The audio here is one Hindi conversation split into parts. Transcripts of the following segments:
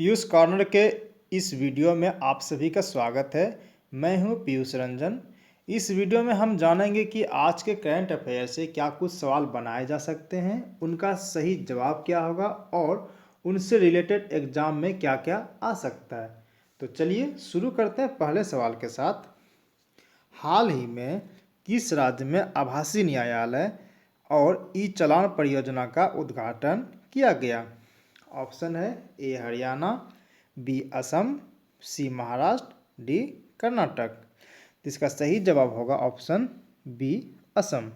पीयूष कॉर्नर के इस वीडियो में आप सभी का स्वागत है। मैं हूं पीयूष रंजन। इस वीडियो में हम जानेंगे कि आज के करंट अफेयर से क्या कुछ सवाल बनाए जा सकते हैं, उनका सही जवाब क्या होगा और उनसे रिलेटेड एग्जाम में क्या क्या आ सकता है। तो चलिए शुरू करते हैं पहले सवाल के साथ। हाल ही में किस राज्य में आभासी न्यायालय और ई चालान परियोजना का उद्घाटन किया गया? ऑप्शन है ए हरियाणा, बी असम, सी महाराष्ट्र, डी कर्नाटक। इसका सही जवाब होगा ऑप्शन बी असम।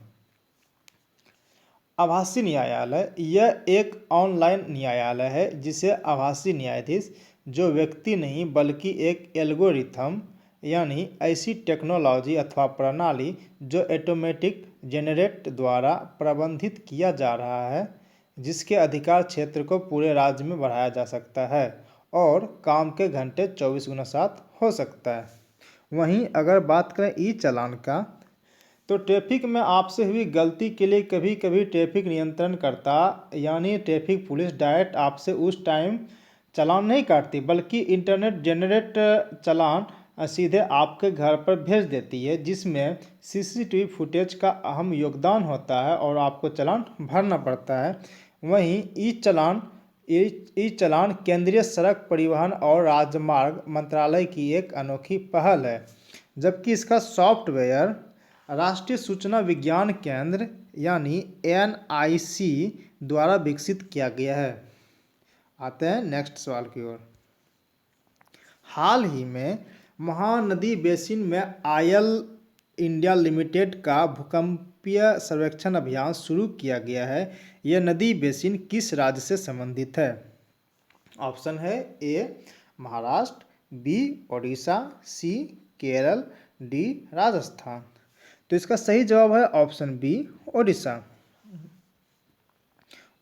आभासी न्यायालय यह एक ऑनलाइन न्यायालय है जिसे आभासी न्यायाधीश, जो व्यक्ति नहीं बल्कि एक एल्गोरिथम यानी ऐसी टेक्नोलॉजी अथवा प्रणाली जो ऑटोमेटिक जेनरेट द्वारा प्रबंधित किया जा रहा है, जिसके अधिकार क्षेत्र को पूरे राज्य में बढ़ाया जा सकता है और काम के घंटे 24x7 हो सकता है। वहीं अगर बात करें ई चालान का, तो ट्रैफिक में आपसे हुई गलती के लिए कभी कभी ट्रैफिक नियंत्रणकर्ता यानी ट्रैफिक पुलिस डायरेक्ट आपसे उस टाइम चालान नहीं काटती, बल्कि इंटरनेट जेनरेट चालान सीधे आपके घर पर भेज देती है, जिसमें सीसीटीवी फुटेज का अहम योगदान होता है और आपको चालान भरना पड़ता है। वहीं ई चालान केंद्रीय सड़क परिवहन और राजमार्ग मंत्रालय की एक अनोखी पहल है, जबकि इसका सॉफ्टवेयर राष्ट्रीय सूचना विज्ञान केंद्र यानी NIC द्वारा विकसित किया गया है। आते हैं नेक्स्ट सवाल की ओर। हाल ही में महानदी बेसिन में आयल इंडिया लिमिटेड का भूकंपीय सर्वेक्षण अभियान शुरू किया गया है। यह नदी बेसिन किस राज्य से संबंधित है? ऑप्शन है ए महाराष्ट्र, बी ओडिशा, सी केरल, डी राजस्थान। तो इसका सही जवाब है ऑप्शन बी ओडिशा।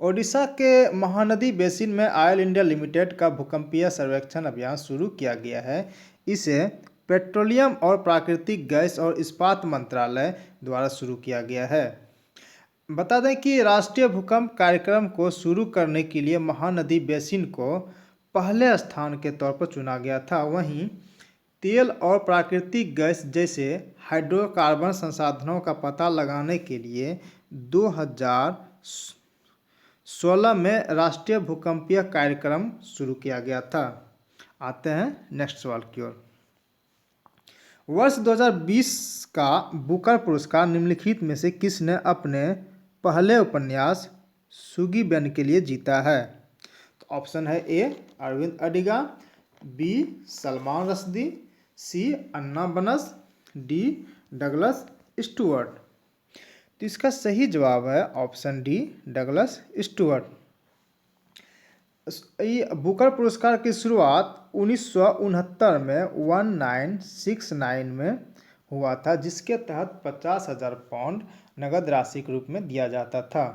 ओडिशा के महानदी बेसिन में आयल इंडिया लिमिटेड का भूकंपीय सर्वेक्षण अभियान शुरू किया गया है। इसे पेट्रोलियम और प्राकृतिक गैस और इस्पात मंत्रालय द्वारा शुरू किया गया है। बता दें कि राष्ट्रीय भूकंप कार्यक्रम को शुरू करने के लिए महानदी बेसिन को पहले स्थान के तौर पर चुना गया था। वहीं तेल और प्राकृतिक गैस जैसे हाइड्रोकार्बन संसाधनों का पता लगाने के लिए 2016 में राष्ट्रीय भूकंपीय कार्यक्रम शुरू किया गया था। आते हैं नेक्स्ट सवाल की ओर। वर्ष 2020 का बुकर पुरस्कार निम्नलिखित में से किसने अपने पहले उपन्यास सुगीबेन के लिए जीता है? तो ऑप्शन है ए अरविंद अडिगा, बी सलमान रश्दी, सी अन्ना बनस, डी डगलस स्टुअर्ट। तो इसका सही जवाब है option D Douglas Stuart. Booker पुरस्कार की शुरुआत 1969 में 1969 में हुआ था, जिसके तहत 50,000 पाउंड नगद राशि के रूप में दिया जाता था।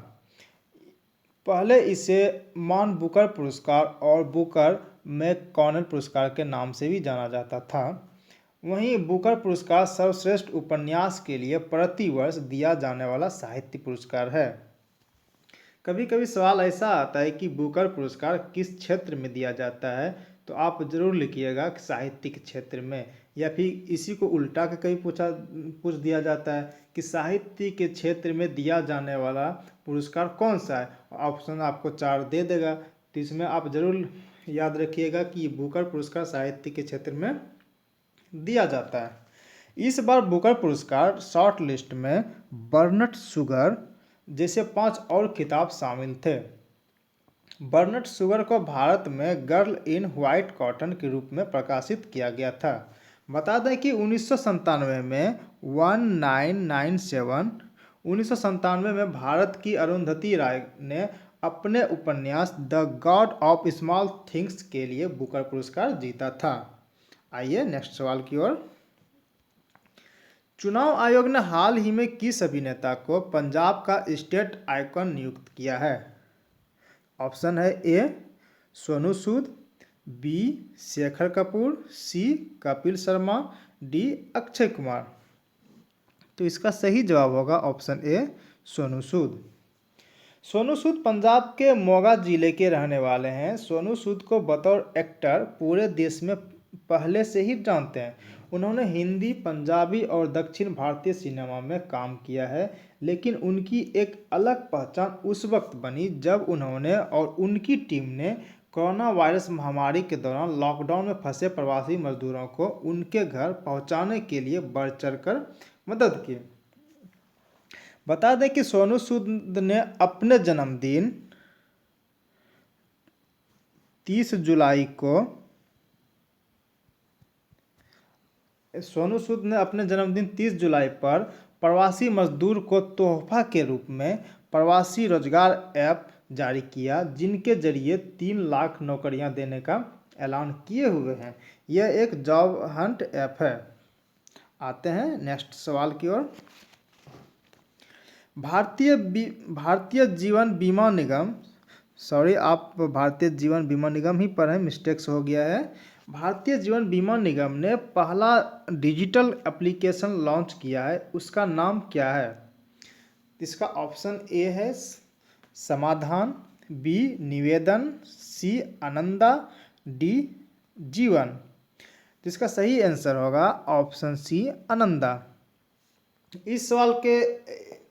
पहले इसे मान बुकर पुरस्कार और बुकर मैककॉनल पुरस्कार के नाम से भी जाना जाता था। वहीं बुकर पुरस्कार सर्वश्रेष्ठ उपन्यास के लिए प्रतिवर्ष दिया जाने वाला साहित्य पुरस्कार है। कभी कभी सवाल ऐसा आता है कि बुकर पुरस्कार किस क्षेत्र में दिया जाता है, तो आप जरूर लिखिएगा कि साहित्य के क्षेत्र में, या फिर इसी को उल्टा के कभी पूछ दिया जाता है कि साहित्य के क्षेत्र में दिया जाने वाला पुरस्कार कौन सा है। ऑप्शन आपको 4 दे देगा, तो इसमें आप जरूर याद रखिएगा कि बुकर पुरस्कार साहित्य के क्षेत्र में दिया जाता है। इस बार बुकर पुरस्कार शॉर्ट लिस्ट में बर्नट शुगर जैसे 5 और खिताब शामिल थे। बर्नट शुगर को भारत में गर्ल इन व्हाइट कॉटन के रूप में प्रकाशित किया गया था। बता दें कि 1997 में 1997 में भारत की अरुंधति राय ने अपने उपन्यास the God of small things के लिए बुकर पुरस्कार जीता था। आइए नेक्स्ट सवाल की ओर। चुनाव आयोग ने हाल ही में किस अभिनेता को पंजाब का स्टेट आइकॉन नियुक्त किया है? ऑप्शन है ए सोनू सूद, बी शेखर कपूर, सी कपिल शर्मा, डी अक्षय कुमार। तो इसका सही जवाब होगा ऑप्शन ए सोनू सूद। सोनू सूद पंजाब के मोगा जिले के रहने वाले हैं। सोनू सूद को बतौर एक्टर पूरे देश में पहले से ही जानते हैं। उन्होंने हिंदी, पंजाबी और दक्षिण भारतीय सिनेमा में काम किया है, लेकिन उनकी एक अलग पहचान उस वक्त बनी जब उन्होंने और उनकी टीम ने कोरोना वायरस महामारी के दौरान लॉकडाउन में फंसे प्रवासी मजदूरों को उनके घर पहुंचाने के लिए बढ़ चढ़कर मदद की। बता दें कि सोनू सूद ने अपने जन्मदिन 30 जुलाई को सोनू सूद ने अपने जन्मदिन 30 जुलाई पर प्रवासी मजदूर को तोहफा के रूप में प्रवासी रोजगार ऐप जारी किया, जिनके जरिए 3 लाख नौकरियां देने का ऐलान किए हुए हैं। यह एक जॉब हंट ऐप है। आते हैं नेक्स्ट सवाल की ओर। भारतीय जीवन बीमा निगम, आप भारतीय जीवन बीमा निगम ही पढ़ें, मिस्टेक्स हो गया है। भारतीय जीवन बीमा निगम ने पहला डिजिटल एप्लीकेशन लॉन्च किया है, उसका नाम क्या है? इसका ऑप्शन ए है समाधान, बी निवेदन, सी आनंदा, डी जीवन। इसका सही आंसर होगा ऑप्शन सी आनंदा।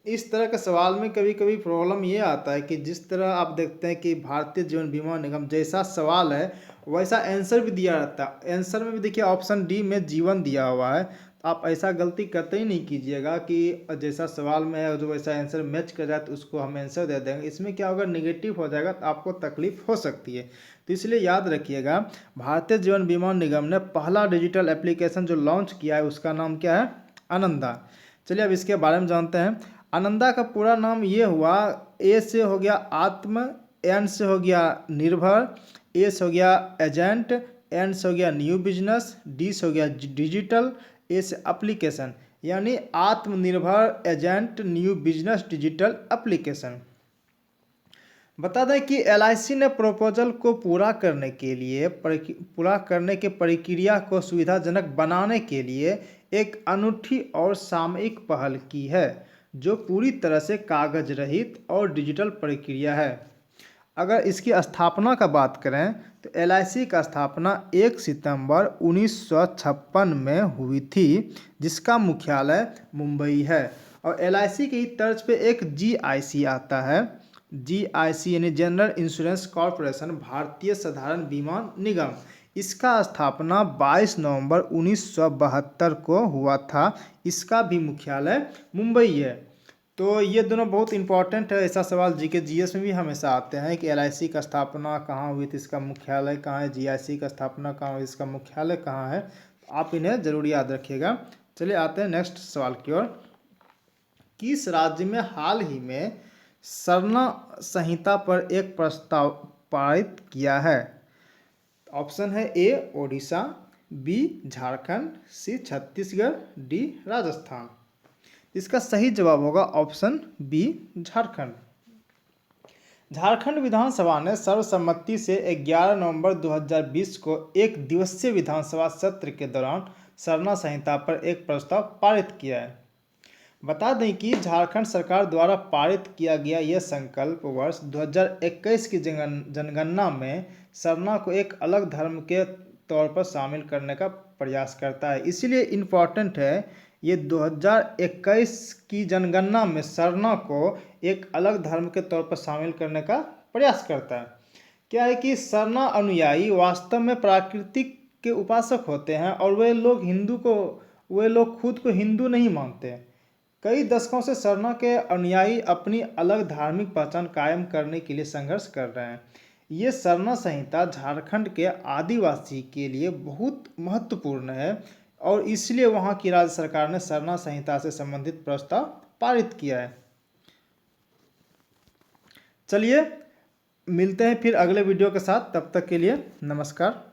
इस तरह के सवाल में कभी कभी प्रॉब्लम ये आता है कि जिस तरह आप देखते हैं कि भारतीय जीवन बीमा निगम जैसा सवाल है वैसा आंसर भी दिया रहता है। आंसर में भी देखिए ऑप्शन डी में जीवन दिया हुआ है। तो आप ऐसा गलती करते ही नहीं कीजिएगा कि जैसा सवाल में है जो वैसा आंसर मैच कर जाए तो उसको हम आंसर दे देंगे। इसमें क्या होगा, निगेटिव हो जाएगा तो आपको तकलीफ हो सकती है। तो इसलिए याद रखिएगा, भारतीय जीवन बीमा निगम ने पहला डिजिटल एप्लीकेशन जो लॉन्च किया है उसका नाम क्या है? आनंदा। चलिए अब इसके बारे में जानते हैं। आनंदा का पूरा नाम ये हुआ, ए से हो गया आत्म, एन से हो गया निर्भर, ए से हो गया एजेंट, एन से हो गया न्यू बिजनेस, डी से हो गया डिजिटल, ए से एप्लीकेशन, यानी आत्मनिर्भर agent new business digital application. बता दें कि LIC ने प्रपोजल को पूरा करने के प्रक्रिया को सुविधाजनक बनाने के लिए एक अनूठी और सामयिक पहल की है, जो पूरी तरह से कागज रहित और डिजिटल प्रक्रिया है। अगर इसकी स्थापना का बात करें तो LIC का स्थापना 1 सितंबर 1956 में हुई थी, जिसका मुख्यालय मुंबई है। और LIC की तर्ज पे एक GIC आता है। GIC यानी जनरल इंश्योरेंस कॉरपोरेशन, भारतीय साधारण बीमा निगम। इसका स्थापना 22 नवंबर 1972 को हुआ था। इसका भी मुख्यालय मुंबई है। तो ये दोनों बहुत इंपॉर्टेंट है। ऐसा सवाल जीके GS में भी हमेशा आते हैं कि LIC का स्थापना कहाँ हुई थी, इसका मुख्यालय कहाँ है, GIC का स्थापना कहाँ हुई, इसका मुख्यालय कहाँ है। आप इन्हें जरूर याद रखिएगा। चलिए आते हैं नेक्स्ट सवाल की ओर। किस राज्य में हाल ही में सरना संहिता पर एक प्रस्ताव पारित किया है? ऑप्शन है ए ओडिशा, बी झारखंड, सी छत्तीसगढ़, डी राजस्थान। इसका सही जवाब होगा ऑप्शन बी झारखंड। झारखंड विधानसभा ने सर्वसम्मति से 11 नवंबर 2020 को एक दिवसीय विधानसभा सत्र के दौरान सरना संहिता पर एक प्रस्ताव पारित किया है। बता दें कि झारखंड सरकार द्वारा पारित किया गया यह संकल्प वर्ष 2021 की जनगणना में सरना को एक अलग धर्म के तौर पर शामिल करने का प्रयास करता है। इसीलिए इम्पॉर्टेंट है, ये 2021 की जनगणना में सरना को एक अलग धर्म के तौर पर शामिल करने का प्रयास करता है। क्या है कि सरना अनुयायी वास्तव में प्राकृतिक के उपासक होते हैं और वे लोग खुद को हिंदू नहीं मानते। कई दशकों से सरना के अनुयायी अपनी अलग धार्मिक पहचान कायम करने के लिए संघर्ष कर रहे हैं। ये सरना संहिता झारखंड के आदिवासी के लिए बहुत महत्वपूर्ण है और इसलिए वहाँ की राज्य सरकार ने सरना संहिता से संबंधित प्रस्ताव पारित किया है। चलिए मिलते हैं फिर अगले वीडियो के साथ, तब तक के लिए नमस्कार।